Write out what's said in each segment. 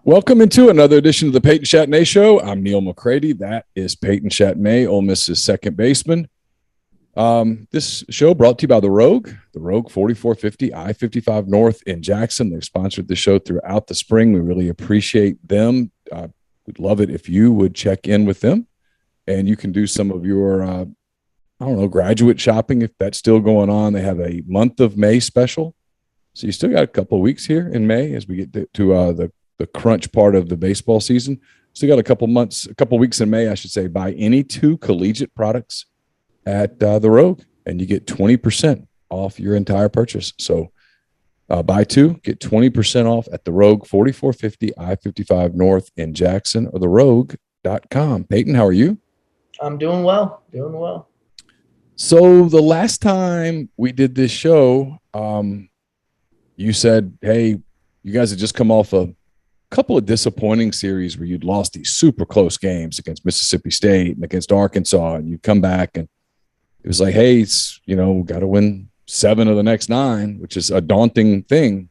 Welcome into another edition of the Peyton Chatagnier Show. I'm Neil McCready. That is Peyton Chatagnier, Ole Miss's second baseman. This show brought to you by The Rogue 4450 I-55 North in Jackson. They've sponsored the show throughout the spring. We really appreciate them. We'd love it if you would check in with them, and you can do some of your, graduate shopping if that's still going on. They have a month of May special. So you still got a couple of weeks here in May as we get to the crunch part of the baseball season. So you got a couple weeks in May, I should say. Buy any two collegiate products at The Rogue, and you get 20% off your entire purchase. So buy two, get 20% off at The Rogue, 4450 I-55 North in Jackson, or therogue.com. Peyton, how are you? I'm doing well. So the last time we did this show, you said, hey, you guys had just come off a couple of disappointing series where you'd lost these super close games against Mississippi State and against Arkansas, and you come back and it was like, hey, got to win 7 of the next 9, which is a daunting thing.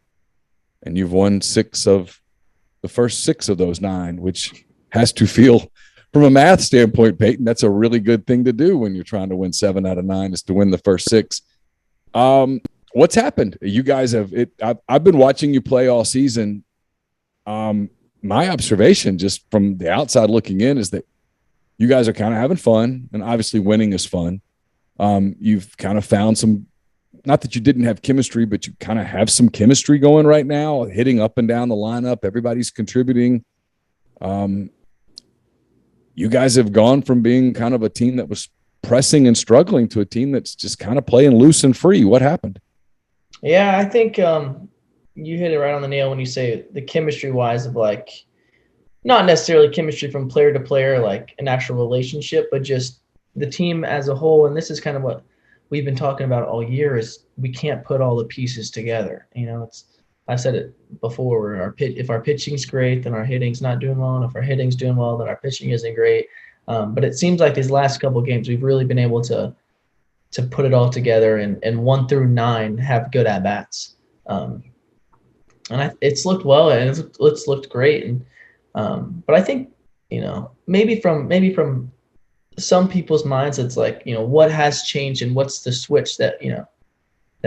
And you've won 6 of the first 6 of those 9, which has to feel, from a math standpoint, Peyton, that's a really good thing to do when you're trying to win 7 out of 9 is to win the first 6. What's happened? You guys have it. I've been watching you play all season. My observation just from the outside looking in is that you guys are kind of having fun, and obviously winning is fun. You've kind of found some, not that you didn't have chemistry, but you kind of have some chemistry going right now, hitting up and down the lineup. Everybody's contributing. You guys have gone from being kind of a team that was pressing and struggling to a team that's just kind of playing loose and free. What happened? Yeah, I think you hit it right on the nail when you say the chemistry-wise of, like, not necessarily chemistry from player to player, like an actual relationship, but just the team as a whole. And this is kind of what we've been talking about all year is we can't put all the pieces together. I said it before, where if our pitching's great, then our hitting's not doing well. And if our hitting's doing well, then our pitching isn't great. But it seems like these last couple of games, we've really been able to put it all together and 1 through 9 have good at-bats. It's looked well, and it's looked great. And but I think, maybe from some people's minds, it's like, what has changed and what's the switch that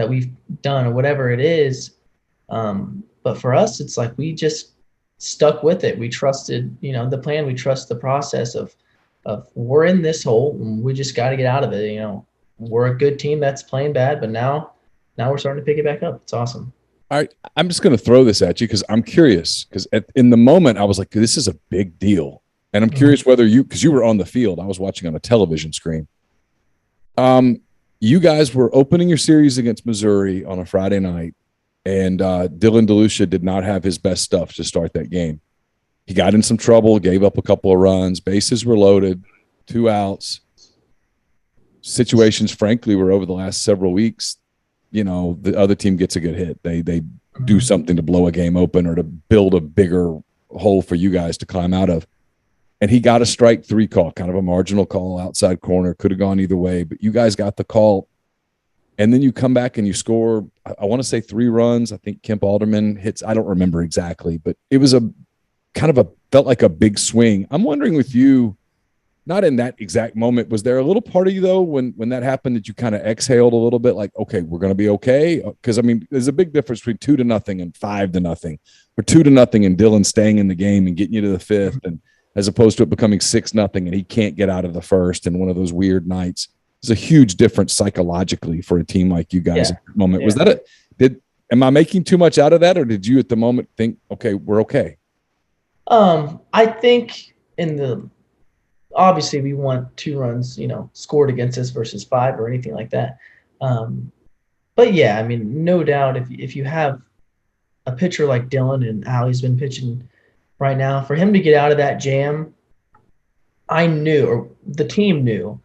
we've done or whatever it is. But for us, it's like we just stuck with it. We trusted, the plan. We trust the process of we're in this hole and we just got to get out of it. We're a good team that's playing bad, but now we're starting to pick it back up. It's awesome. All right, I'm just going to throw this at you because I'm curious. Because in the moment, I was like, "This is a big deal," and I'm curious whether because you were on the field, I was watching on a television screen. You guys were opening your series against Missouri on a Friday night, and Dylan DeLucia did not have his best stuff to start that game. He got in some trouble, gave up a couple of runs, bases were loaded, 2 outs. Situations, frankly, were over the last several weeks. The other team gets a good hit. They do something to blow a game open or to build a bigger hole for you guys to climb out of. And he got a strike 3 call, kind of a marginal call, outside corner, could have gone either way, but you guys got the call. And then you come back and you score, I want to say 3 runs. I think Kemp Alderman hits, I don't remember exactly, but it was felt like a big swing. I'm wondering with you, not in that exact moment, was there a little part of you, though, when that happened that you kind of exhaled a little bit, like, okay, we're going to be okay? Because, there's a big difference between 2-0 and 5-0, or 2-0 and Dylan staying in the game and getting you to the 5th, and as opposed to it becoming 6-0 and he can't get out of the 1st in one of those weird nights. It's a huge difference psychologically for a team like you guys at that moment. Yeah. Was that am I making too much out of that, or did you at the moment think, okay, we're okay? I think obviously we want 2 runs, scored against us versus 5 or anything like that. But yeah, no doubt if you have a pitcher like Dylan and how he's been pitching right now, for him to get out of that jam, I knew, or the team knew,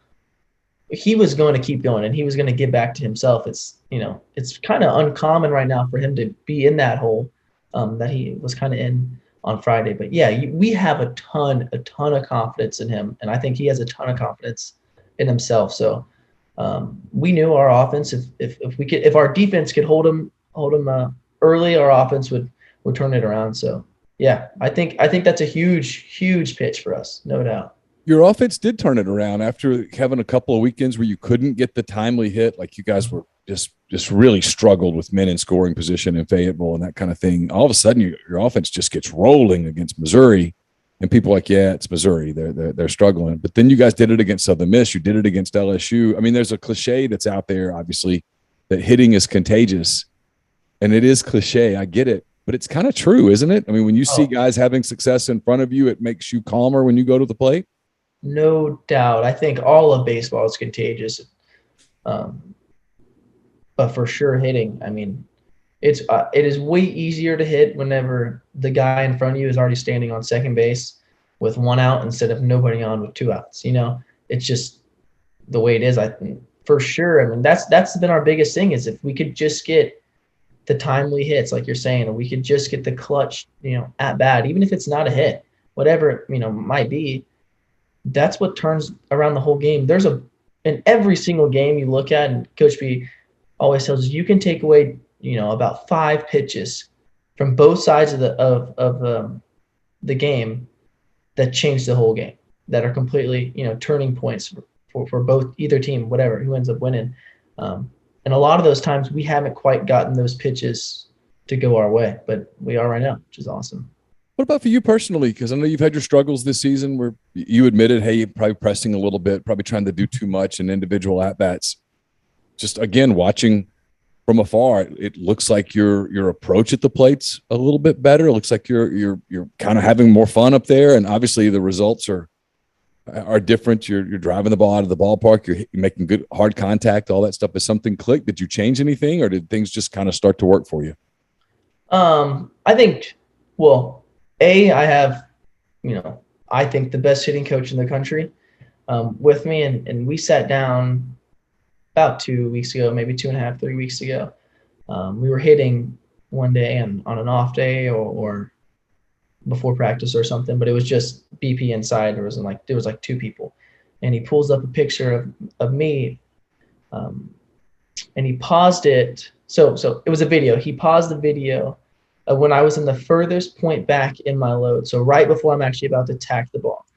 he was going to keep going and he was going to get back to himself. It's, it's kind of uncommon right now for him to be in that hole that he was kind of in on Friday. But yeah, we have a ton of confidence in him, and I think he has a ton of confidence in himself. So we knew our offense, if our defense could hold him early, our offense would turn it around. So Yeah, I think that's a huge pitch for us, no doubt. Your offense did turn it around after having a couple of weekends where you couldn't get the timely hit. Like you guys were just really struggled with men in scoring position in Fayetteville and that kind of thing. All of a sudden, your offense just gets rolling against Missouri, and people are like, yeah, it's Missouri. They're struggling. But then you guys did it against Southern Miss. You did it against LSU. I mean, there's a cliche that's out there, obviously, that hitting is contagious, and it is cliche. I get it, but it's kind of true, isn't it? I mean, when you see Oh, guys having success in front of you, it makes you calmer when you go to the plate. no doubt. I think all of baseball is contagious. Um, but for sure hitting, I mean, it is way easier to hit whenever the guy in front of you is already standing on second base with one out instead of nobody on with two outs. It's just the way it is. I think for sure. I mean, that's been our biggest thing is if we could just get the timely hits, like you're saying, or we could just get the clutch, at bat, even if it's not a hit, whatever might be. That's what turns around the whole game. In every single game you look at, and Coach B always tells us you can take away, about 5 pitches from both sides of the game that change the whole game, that are completely, turning points for both either team, whatever, who ends up winning. And a lot of those times we haven't quite gotten those pitches to go our way, but we are right now, which is awesome. What about for you personally? Because I know you've had your struggles this season where you admitted, hey, you're probably pressing a little bit, probably trying to do too much in individual at bats. Just again, watching from afar, it looks like your approach at the plate's a little bit better. It looks like you're kind of having more fun up there, and obviously the results are different. You're driving the ball out of the ballpark. You're making good hard contact. All that stuff. Is something clicked? Did you change anything, or did things just kind of start to work for you? I think, well, I have, I think the best hitting coach in the country with me, and we sat down about 2 weeks ago, maybe 2.5, 3 weeks ago. We were hitting one day and on an off day or before practice or something, but it was just BP inside. There was like 2 people, and he pulls up a picture of me, um, and he paused it. So it was a video. He paused the video of when I was in the furthest point back in my load, so right before I'm actually about to tack the ball,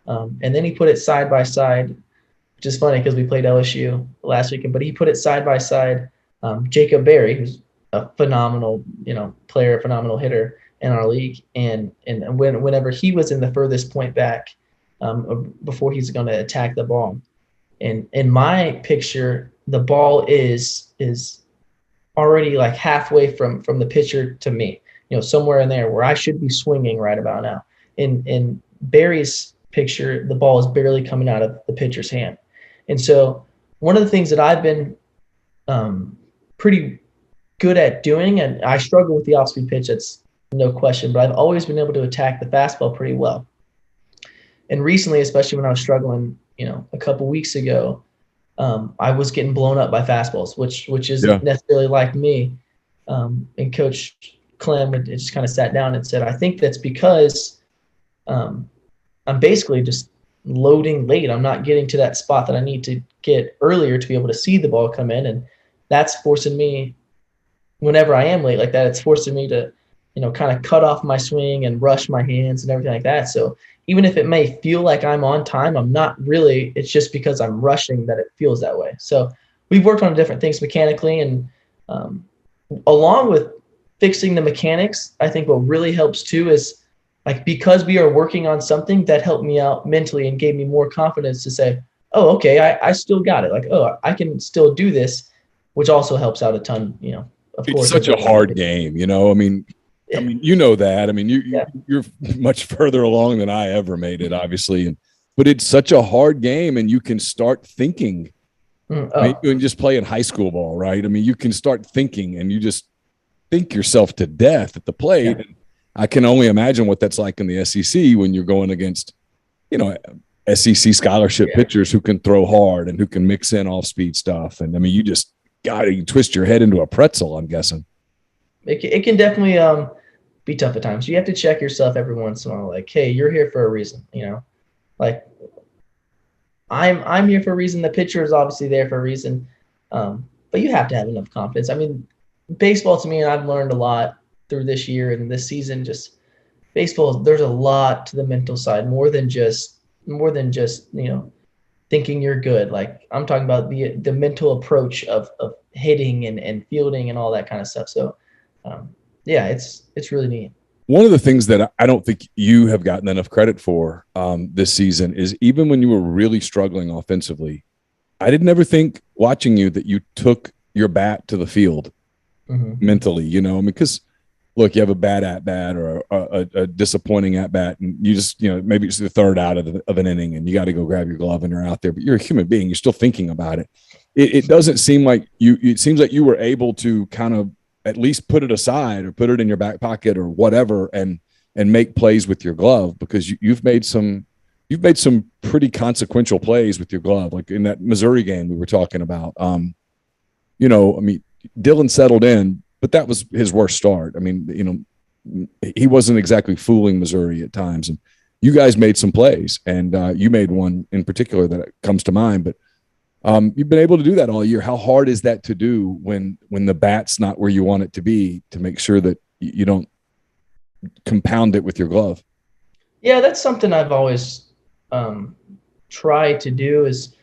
and then he put it side by side, which is funny because we played LSU last weekend. But he put it side by side. Jacob Berry, who's a phenomenal, player, phenomenal hitter in our league, and whenever he was in the furthest point back, before he's going to attack the ball, and in my picture, the ball is already like halfway from the pitcher to me, somewhere in there where I should be swinging right about now. In Barry's picture, the ball is barely coming out of the pitcher's hand. And so one of the things that I've been pretty good at doing, and I struggle with the off-speed pitch, that's no question, but I've always been able to attack the fastball pretty well. And recently, especially when I was struggling, a couple weeks ago, I was getting blown up by fastballs, which isn't necessarily like me. And Coach Clem just kind of sat down and said, I think that's because I'm basically just loading late. I'm not getting to that spot that I need to get earlier to be able to see the ball come in. And that's forcing me, whenever I am late like that, it's forcing me to, kind of cut off my swing and rush my hands and everything like that. So even if it may feel like I'm on time, I'm not really. It's just because I'm rushing that it feels that way. So we've worked on different things mechanically, and along with fixing the mechanics, I think what really helps too is, like, because we are working on something that helped me out mentally and gave me more confidence to say, oh, okay, I still got it. Like, oh, I can still do this, which also helps out a ton, of It's course. such a hard game, I mean, you know that. I mean, Yeah. you're much further along than I ever made it, obviously. But it's such a hard game, and you can start thinking. Oh, I mean, you can just play in high school ball, right? I mean, you can start thinking, and you just think yourself to death at the plate. yeah. I can only imagine what that's like in the SEC when you're going against, SEC scholarship Yeah. pitchers who can throw hard and who can mix in off-speed stuff. And I mean, you just got to twist your head into a pretzel, I'm guessing. It can definitely be tough at times. You have to check yourself every once in a while, like, hey, you're here for a reason, like I'm here for a reason. The pitcher is obviously there for a reason, but you have to have enough confidence. I mean, baseball to me, and I've learned a lot through this year and this season. Just baseball, there's a lot to the mental side, more than just thinking you're good. Like I'm talking about the mental approach of hitting and fielding and all that kind of stuff. So yeah, it's really neat. One of the things that I don't think you have gotten enough credit for this season is even when you were really struggling offensively, I didn't ever think watching you that you took your bat to the field mentally, because look, you have a bad at bat or a disappointing at bat, and you just, maybe it's the third out of an inning and you got to go grab your glove and you're out there, but you're a human being. You're still thinking about it. It doesn't seem like it seems like you were able to kind of at least put it aside or put it in your back pocket or whatever and make plays with your glove, because you've made some pretty consequential plays with your glove, like in that Missouri game we were talking about. Dylan settled in, but that was his worst start. I mean, he wasn't exactly fooling Missouri at times, and you guys made some plays, and you made one in particular that comes to mind. But you've been able to do that all year. How hard is that to do when the bat's not where you want it to be, to make sure that you don't compound it with your glove? Yeah, that's something I've always tried to do. Is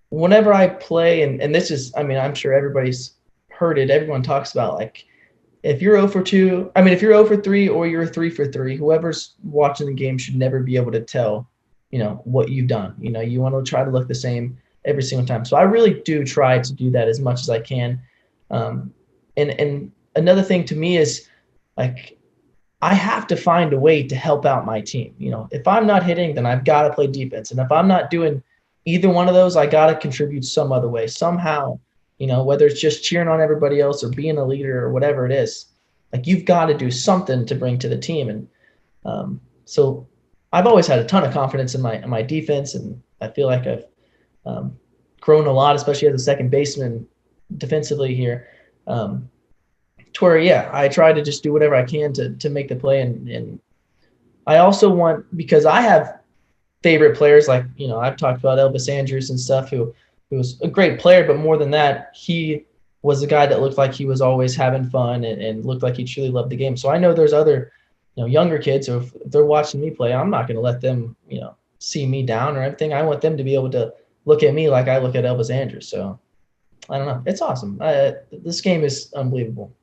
whenever I play, and this is, I'm sure everybody's heard it. Everyone talks about, like, if you're 0 for 2, if you're 0 for 3 or you're 3 for 3, whoever's watching the game should never be able to tell, what you've done. You want to try to look the same every single time. So I really do try to do that as much as I can. And another thing to me is, like, I have to find a way to help out my team. If I'm not hitting, then I've got to play defense. And if I'm not doing either one of those, I got to contribute some other way, somehow. Whether it's just cheering on everybody else or being a leader or whatever it is, like, you've got to do something to bring to the team. And so I've always had a ton of confidence in my defense, and I feel like I've grown a lot, especially as a second baseman defensively here, to where, yeah, I try to just do whatever I can to make the play. And I also want, because I have favorite players, like, I've talked about Elvis Andrus and stuff, who was a great player, but more than that, he was a guy that looked like he was always having fun and looked like he truly loved the game. So I know there's other, younger kids who, if they're watching me play, I'm not going to let them, see me down or anything. I want them to be able to look at me like I look at Elvis Andrus. So I don't know. It's awesome. This game is unbelievable.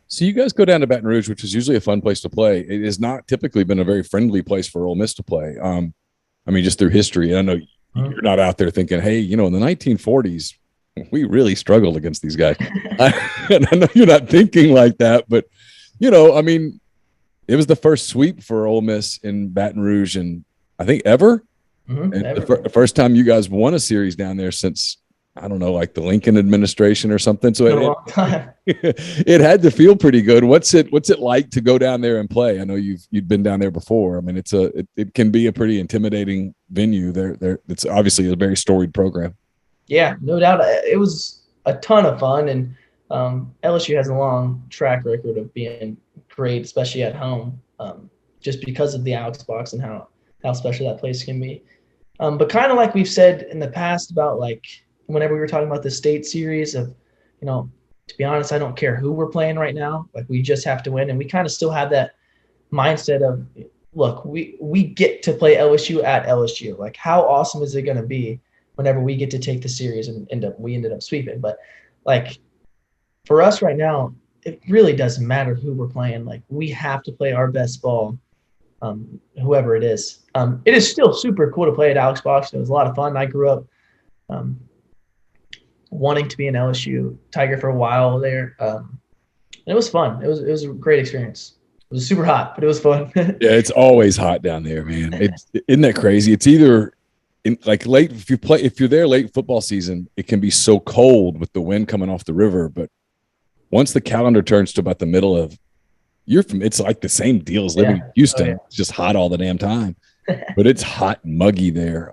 So you guys go down to Baton Rouge, which is usually a fun place to play. It has not typically been a very friendly place for Ole Miss to play. Just through history. And I know you're not out there thinking, hey, in the 1940s, we really struggled against these guys. And I know you're not thinking like that, but, it was the first sweep for Ole Miss in Baton Rouge, and I think ever. And the first time you guys won a series down there since, I don't know, like the Lincoln administration or something. So it had to feel pretty good. What's it like to go down there and play? I know you'd been down there before. It can be a pretty intimidating venue. It's obviously a very storied program. Yeah, no doubt. It was a ton of fun, and LSU has a long track record of being great, especially at home, just because of the Alex Box and how special that place can be. But kind of like we've said in the past about, like, whenever we were talking about the state series of, to be honest, I don't care who we're playing right now. Like, we just have to win. And we kind of still have that mindset of, look, we get to play LSU at LSU. Like, how awesome is it going to be whenever we get to take the series and we ended up sweeping? But, like, for us right now, it really doesn't matter who we're playing. Like, we have to play our best ball, whoever it is. It is still super cool to play at Alex Box. It was a lot of fun. I grew up wanting to be an LSU Tiger for a while there. And it was fun. It was a great experience. It was super hot, but it was fun. Yeah, it's always hot down there, man. Isn't that crazy? It's either late, if you're there late football season, it can be so cold with the wind coming off the river. But once the calendar turns to about the middle of, it's like the same deal as living in Houston. Oh, yeah. It's just hot all the damn time. But it's hot and muggy there.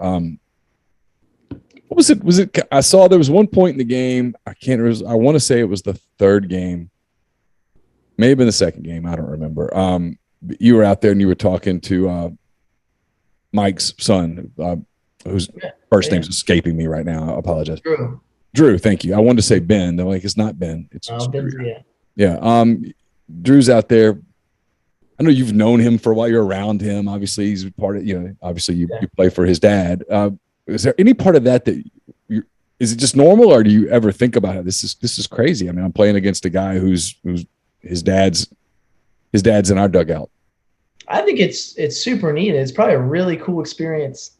What was it? Was it? I saw there was one point in the game. I want to say it was the third game. May have been the second game. I don't remember. You were out there and you were talking to Mike's son, whose first name's escaping me right now. I apologize. Drew, thank you. I wanted to say Ben. They're like, it's not Ben. It's Ben's, yeah. Drew's out there. I know you've known him for a while. You're around him. Obviously, he's part of, obviously you play for his dad. Is there any part of that is it just normal, or do you ever think about it? This is crazy. I mean, I'm playing against a guy who's his dad's in our dugout. I think it's super neat. It's probably a really cool experience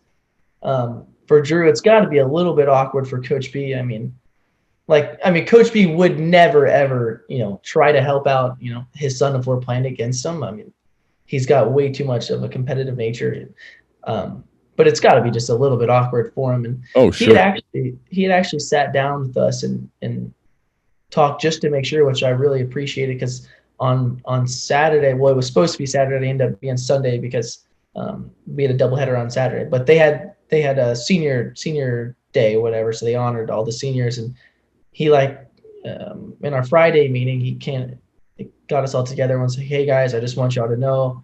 for Drew. It's got to be a little bit awkward for Coach B. I mean, Coach B would never ever, try to help out, his son if we're playing against him. I mean, he's got way too much of a competitive nature. But it's got to be just a little bit awkward for him. And sure. he had actually sat down with us and talked just to make sure, which I really appreciated, because on Saturday, well, it was supposed to be Saturday, it ended up being Sunday because we had a doubleheader on Saturday. But they had a senior day or whatever, so they honored all the seniors. And he in our Friday meeting, he got us all together and said, "Hey guys, I just want y'all to know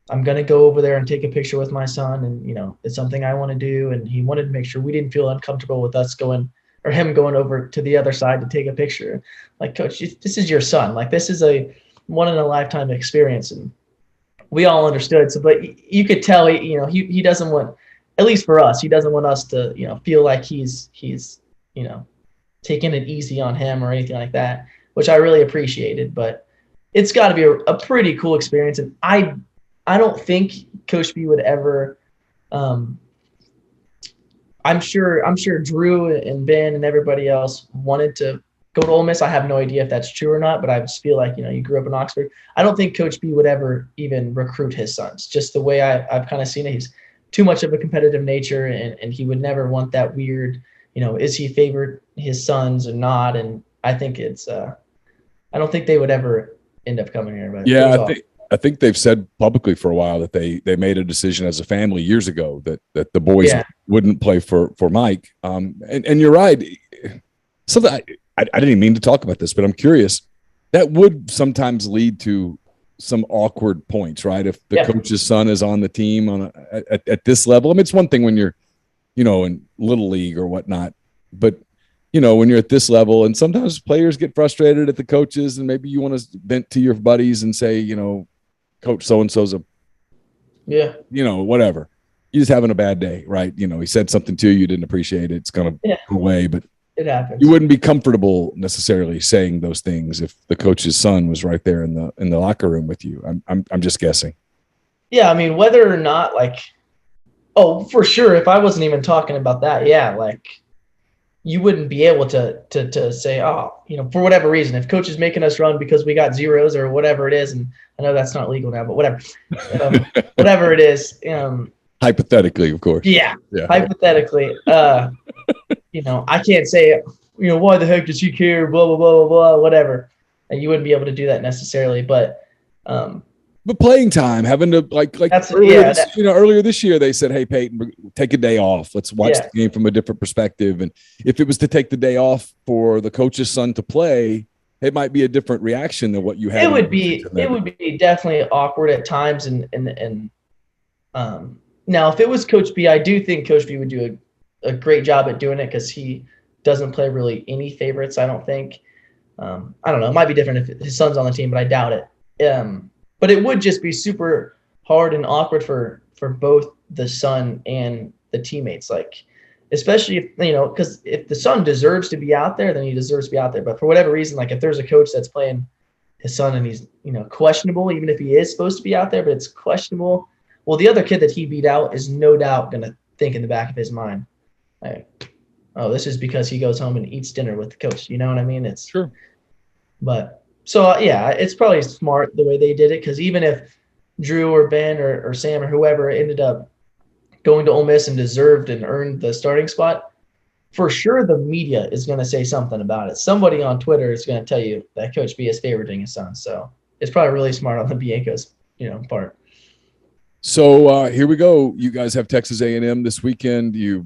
I'm going to go over there and take a picture with my son. And, it's something I want to do." And he wanted to make sure we didn't feel uncomfortable with us him going over to the other side to take a picture. Like, Coach, this is your son. Like, this is a one in a lifetime experience. And we all understood. So, but you could tell, he doesn't want, at least for us, he doesn't want us to, feel like he's, taking it easy on him or anything like that, which I really appreciated. But it's got to be a pretty cool experience. And I don't think Coach B would ever. I'm sure Drew and Ben and everybody else wanted to go to Ole Miss. I have no idea if that's true or not, but I just feel like, you grew up in Oxford. I don't think Coach B would ever even recruit his sons. Just the way I've kind of seen it, he's too much of a competitive nature, and he would never want that weird, is he favored his sons or not? And I think I don't think they would ever end up coming here. But yeah, I think they've said publicly for a while that they made a decision as a family years ago that the boys wouldn't play for Mike. And you're right. Something I didn't even mean to talk about this, but I'm curious. That would sometimes lead to some awkward points, right? If the coach's son is on the team at this level. I mean, it's one thing when you're, in little league or whatnot, but when you're at this level, and sometimes players get frustrated at the coaches, and maybe you want to vent to your buddies and say, Coach so-and-so's whatever. You're just having a bad day, right? He said something to you, didn't appreciate it. It's going to go away, but it happens. You wouldn't be comfortable necessarily saying those things if the coach's son was right there in the locker room with you. I'm just guessing. Yeah, I mean, whether or not, for sure, if I wasn't even talking about that, you wouldn't be able to say, for whatever reason, if coach is making us run because we got zeros or whatever it is, and I know that's not legal now, but whatever, whatever it is. Hypothetically, of course. Yeah. Hypothetically. I can't say, why the heck does he care? Blah, blah, blah, blah, blah, whatever. And you wouldn't be able to do that necessarily, but playing time, having to earlier this year, they said, "Hey, Peyton, take a day off. Let's watch the game from a different perspective." And if it was to take the day off for the coach's son to play, it might be a different reaction than what you had. It would be definitely awkward at times. And now if it was Coach B, I do think Coach B would do a great job at doing it, because he doesn't play really any favorites, I don't think. I don't know. It might be different if his son's on the team, but I doubt it. But it would just be super hard and awkward for both the son and the teammates. Especially if, because if the son deserves to be out there, then he deserves to be out there. But for whatever reason, if there's a coach that's playing his son and he's, questionable, even if he is supposed to be out there, but it's questionable. Well, the other kid that he beat out is no doubt going to think in the back of his mind, this is because he goes home and eats dinner with the coach. You know what I mean? It's sure. But so, it's probably smart the way they did it, because even if Drew or Ben or Sam or whoever ended up going to Ole Miss and deserved and earned the starting spot, for sure the media is going to say something about it. Somebody on Twitter is going to tell you that Coach B is favoriting his son. So it's probably really smart on the Bianco's, part. So here we go. You guys have Texas A&M this weekend. The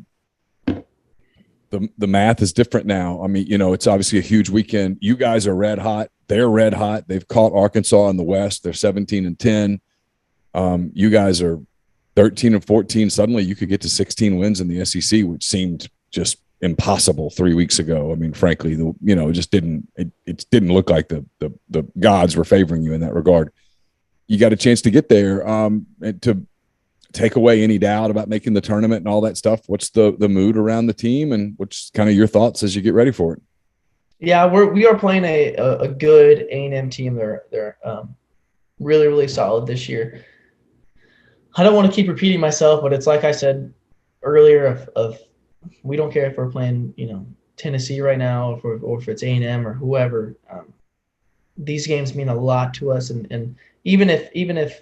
math is different now. I mean, it's obviously a huge weekend. You guys are red hot. They're red hot. They've caught Arkansas in the West. They're 17-10. You guys are 13-14. Suddenly you could get to 16 wins in the SEC, which seemed just impossible 3 weeks ago. I mean, frankly, it just didn't look like the gods were favoring you in that regard. you got a chance to get there, and to take away any doubt about making the tournament and all that stuff. What's the mood around the team, and what's kind of your thoughts as you get ready for it? Yeah, we are playing a good A&M team. They're really, really solid this year. I don't want to keep repeating myself, but it's like I said earlier of we don't care if we're playing, Tennessee right now, or if it's A&M or whoever. These games mean a lot to us, and even if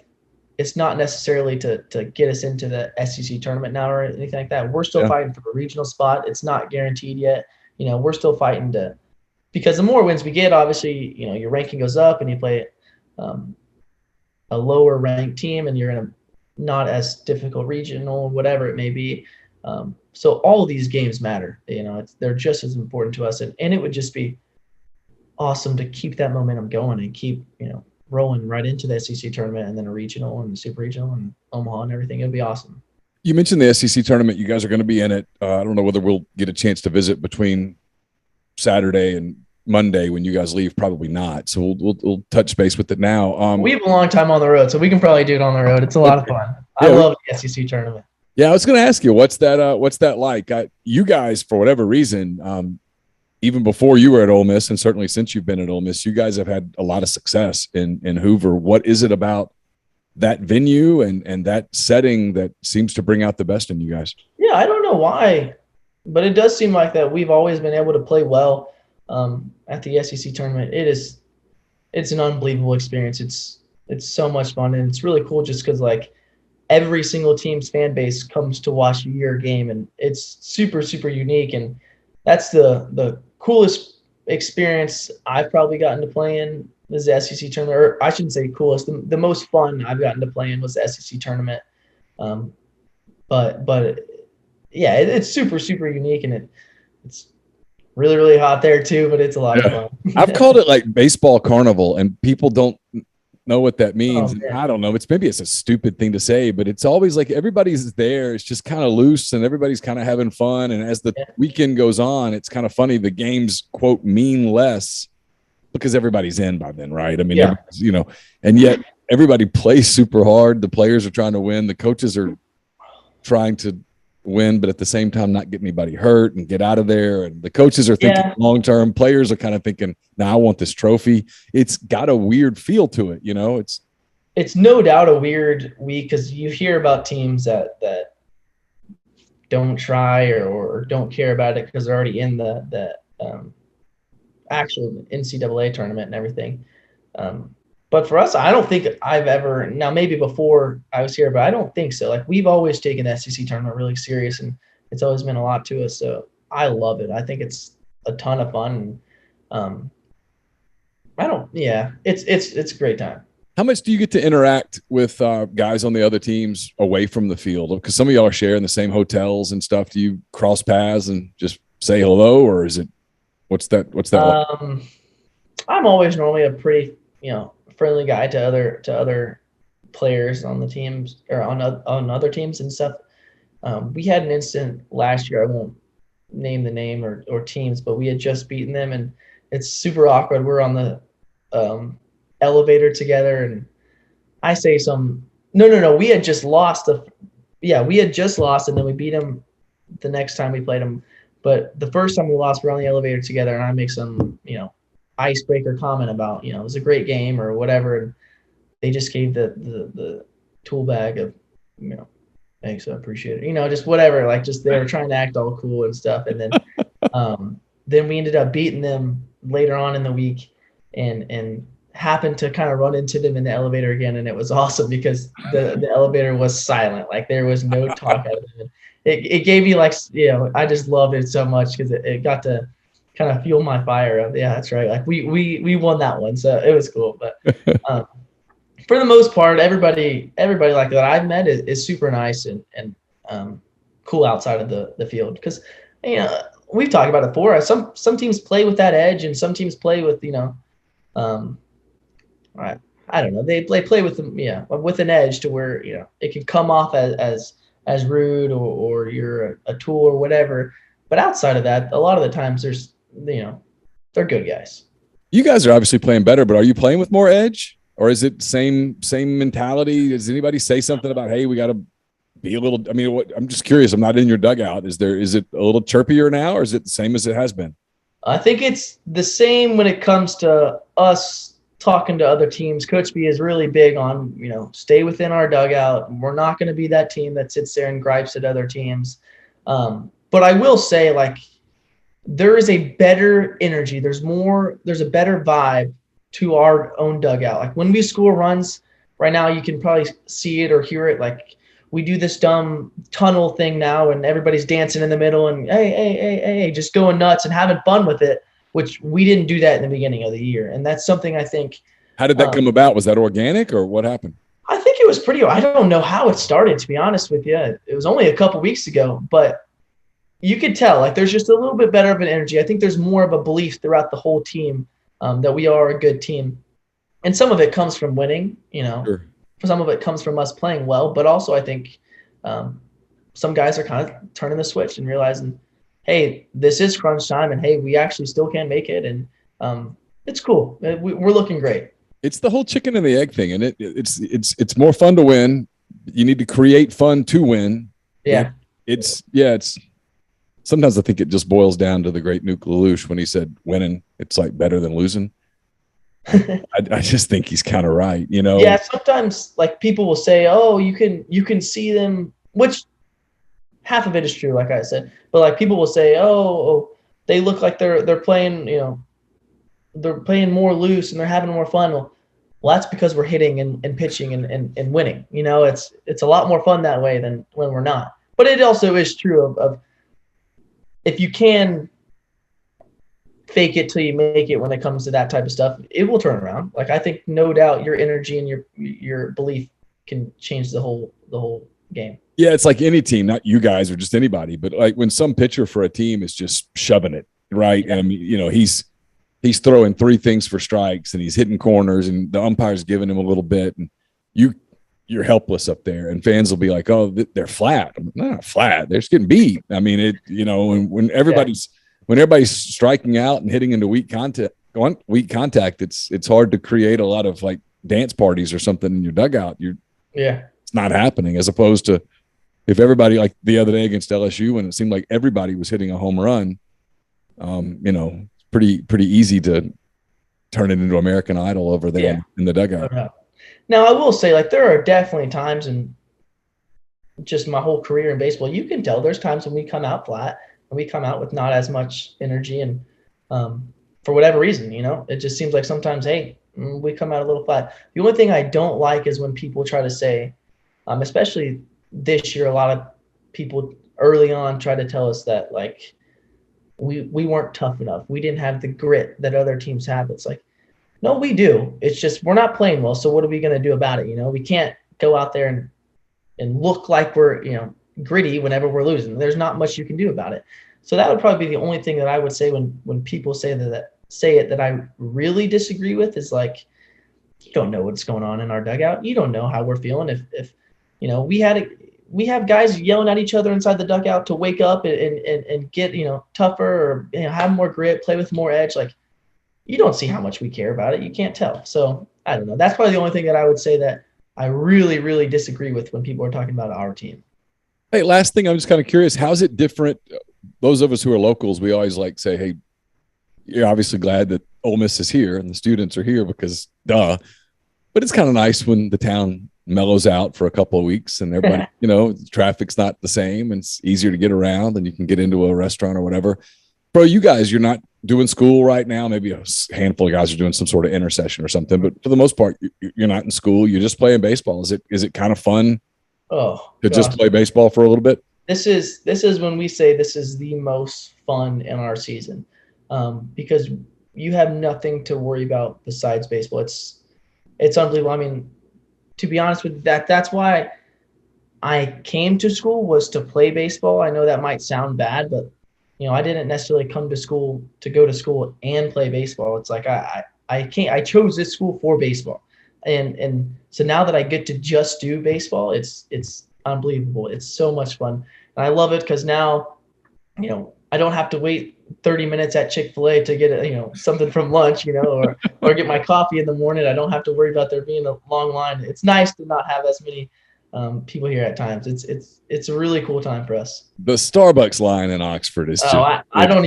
it's not necessarily to get us into the SEC tournament now or anything like that, we're still fighting for a regional spot. It's not guaranteed yet. We're still fighting because the more wins we get, obviously, your ranking goes up, and you play a lower ranked team, and you're in a not as difficult regional, whatever it may be. So all of these games matter. They're just as important to us, and it would just be awesome to keep that momentum going and keep rolling right into the SEC tournament, and then a regional and the super regional and Omaha and everything. It'd be awesome. You mentioned the SEC tournament. You guys are going to be in it. I don't know whether we'll get a chance to visit between Saturday and Monday when you guys leave. Probably not. So we'll touch base with it now. We have a long time on the road, so we can probably do it on the road. It's a lot of fun. I love the SEC tournament. Yeah, I was going to ask you, what's that like? You guys, for whatever reason, even before you were at Ole Miss, and certainly since you've been at Ole Miss, you guys have had a lot of success in Hoover. What is it about that venue and that setting that seems to bring out the best in you guys? Yeah, I don't know why, but it does seem like that we've always been able to play well at the SEC tournament. It's an unbelievable experience. It's so much fun, and it's really cool just because like every single team's fan base comes to watch your game, and it's super, super unique. And that's the coolest experience I've probably gotten to play in is the SEC tournament, or I shouldn't say coolest. The most fun I've gotten to play in was the SEC tournament. But yeah, it's super, super unique, and it's really, really hot there too, but it's a lot of fun. I've called it like baseball carnival, and people don't know what that means. I don't know. Maybe it's a stupid thing to say, but it's always like everybody's there. It's just kind of loose, and everybody's kind of having fun. And as the weekend goes on, it's kind of funny. The games, quote, mean less because everybody's in by then, right? I mean, and yet everybody plays super hard. The players are trying to win. The coaches are trying to win, but at the same time, not get anybody hurt and get out of there. And the coaches are thinking long-term. Players are kind of thinking, I want this trophy. It's got a weird feel to it. It's no doubt a weird week because you hear about teams that don't try or don't care about it because they're already in the actual NCAA tournament and everything. But for us, I don't think I've ever – now maybe before I was here, but I don't think so. Like we've always taken the SEC tournament really serious, and it's always meant a lot to us. So I love it. I think it's a ton of fun. It's a great time. How much do you get to interact with guys on the other teams away from the field? Because some of y'all are sharing the same hotels and stuff. Do you cross paths and just say hello, or is it what's that like? I'm always normally a pretty friendly guy to other players on the teams or on other teams and stuff. We had an incident last year. I won't name the name or teams, but we had just beaten them, and it's super awkward. We're on the elevator together, and I say no. We had just lost we had just lost, and then we beat them the next time we played them. But the first time we lost, we're on the elevator together, and I make some icebreaker comment about it was a great game or whatever, and they just gave the tool bag of thanks, I appreciate it, just whatever, like just they were trying to act all cool and stuff. And then we ended up beating them later on in the week, and happened to kind of run into them in the elevator again, and it was awesome because the elevator was silent, like there was no talk out of them. It gave me I just loved it so much because it got to kind of fuel my fire of that's right, like we won that one, so it was cool. But for the most part, everybody like that I've met is super nice and cool outside of the field, because we've talked about it before. Some teams play with that edge, and some teams play with I don't know, they play with them with an edge to where it can come off as rude or you're a tool or whatever. But outside of that, a lot of the times there's they're good guys. You guys are obviously playing better, but are you playing with more edge? or is it same mentality? Does anybody say something about, hey, we got to be a little? I mean, I'm just curious. I'm not in your dugout. Is it a little chirpier now, or is it the same as it has been? I think it's the same when it comes to us talking to other teams. Coach B is really big on, stay within our dugout. We're not going to be that team that sits there and gripes at other teams. But I will say, like, there is a better energy. There's a better vibe to our own dugout. Like when we score runs right now, you can probably see it or hear it. Like we do this dumb tunnel thing now and everybody's dancing in the middle and hey, just going nuts and having fun with it, which we didn't do that in the beginning of the year. And that's something I think. How did that come about? Was that organic or what happened? I think it was I don't know how it started, to be honest with you. It was only a couple weeks ago, but you could tell, like, there's just a little bit better of an energy. I think there's more of a belief throughout the whole team that we are a good team. And some of it comes from winning, Sure. Some of it comes from us playing well, but also I think some guys are kind of turning the switch and realizing, hey, this is crunch time, and hey, we actually still can make it, and it's cool. We're looking great. It's the whole chicken and the egg thing, and it's more fun to win. You need to create fun to win. Yeah. It's sometimes I think it just boils down to the great Nuke Lelouch when he said winning, it's like better than losing. I just think he's kind of right, Yeah, sometimes like people will say, oh, you can see them, which half of it is true, like I said, but like people will say, oh, they look like they're playing, they're playing more loose and they're having more fun. Well, that's because we're hitting and pitching and winning. It's a lot more fun that way than when we're not. But it also is true of if you can fake it till you make it when it comes to that type of stuff, it will turn around. Like I think no doubt your energy and your belief can change the whole game. Yeah, it's like any team, not you guys or just anybody, but like when some pitcher for a team is just shoving it, right? And I mean, he's throwing 3 things for strikes and he's hitting corners and the umpire's giving him a little bit and you're helpless up there and fans will be like, oh, they're flat. I'm not flat. They're just getting beat. I mean, when everybody's striking out and hitting into weak contact, it's hard to create a lot of like dance parties or something in your dugout. It's not happening, as opposed to if everybody, like the other day against LSU, when it seemed like everybody was hitting a home run, pretty easy to turn it into American Idol over there in the dugout. Now, I will say, like, there are definitely times in just my whole career in baseball, you can tell there's times when we come out flat and we come out with not as much energy. And for whatever reason, it just seems like sometimes, hey, we come out a little flat. The only thing I don't like is when people try to say, especially this year, a lot of people early on try to tell us that, like, we weren't tough enough. We didn't have the grit that other teams have. It's like, no, we do. It's just we're not playing well. So what are we going to do about it? We can't go out there and look like we're, gritty whenever we're losing. There's not much you can do about it. So that would probably be the only thing that I would say when people say that I really disagree with is like, you don't know what's going on in our dugout. You don't know how we're feeling. If we have guys yelling at each other inside the dugout to wake up and get, tougher or, have more grit, play with more edge. Like, you don't see how much we care about it. You can't tell. So I don't know. That's probably the only thing that I would say that I really, really disagree with when people are talking about our team. Hey, last thing, I'm just kind of curious, how's it different? Those of us who are locals, we always like say, hey, you're obviously glad that Ole Miss is here and the students are here because duh. But it's kind of nice when the town mellows out for a couple of weeks and everybody, traffic's not the same and it's easier to get around and you can get into a restaurant or whatever. Bro, you guys, you're not doing school right now. Maybe a handful of guys are doing some sort of intercession or something, but for the most part, you're not in school. You're just playing baseball. Is it kind of fun to just play baseball for a little bit? This is when we say this is the most fun in our season because you have nothing to worry about besides baseball. It's unbelievable. I mean, to be honest with you, that's why I came to school was to play baseball. I know that might sound bad, but I didn't necessarily come to school to go to school and play baseball. It's like I chose this school for baseball. And so now that I get to just do baseball, it's unbelievable. It's so much fun. And I love it because now, I don't have to wait 30 minutes at Chick-fil-A to get something from lunch, or get my coffee in the morning. I don't have to worry about there being a long line. It's nice to not have as many people here at times. It's a really cool time for us. The Starbucks line in Oxford is just I don't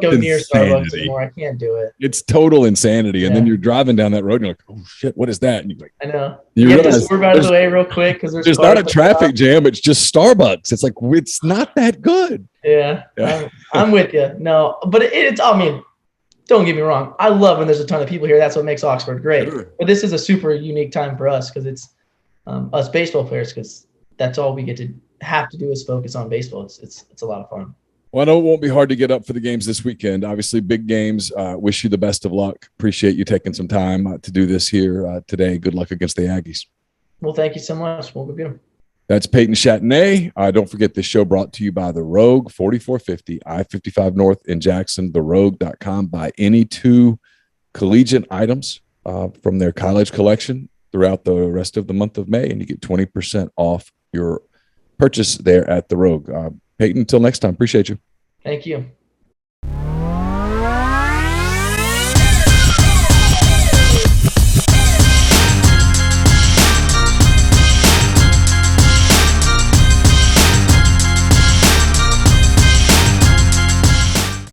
go near Starbucks anymore. I can't do it. It's total insanity. And then you're driving down that road and you're like, oh shit, what is that? And you're like, I know. You get the swerve out of the way real quick because there's not a traffic jam. It's just Starbucks. It's like, it's not that good. Yeah. I'm with you. No, but it's, I mean, don't get me wrong. I love when there's a ton of people here. That's what makes Oxford great. Sure. But this is a super unique time for us because it's us baseball players, because that's all we get to have to do is focus on baseball. It's a lot of fun. Well, I know it won't be hard to get up for the games this weekend. Obviously, big games. Wish you the best of luck. Appreciate you taking some time to do this here today. Good luck against the Aggies. Well, thank you so much. We'll go get them. That's Peyton Chatagnier. Don't forget this show brought to you by The Rogue, 4450 I-55 North in Jackson, therogue.com. Buy any 2 collegiate items from their college collection throughout the rest of the month of May, and you get 20% off your purchase there at The Rogue. Peyton, until next time, appreciate you. Thank you.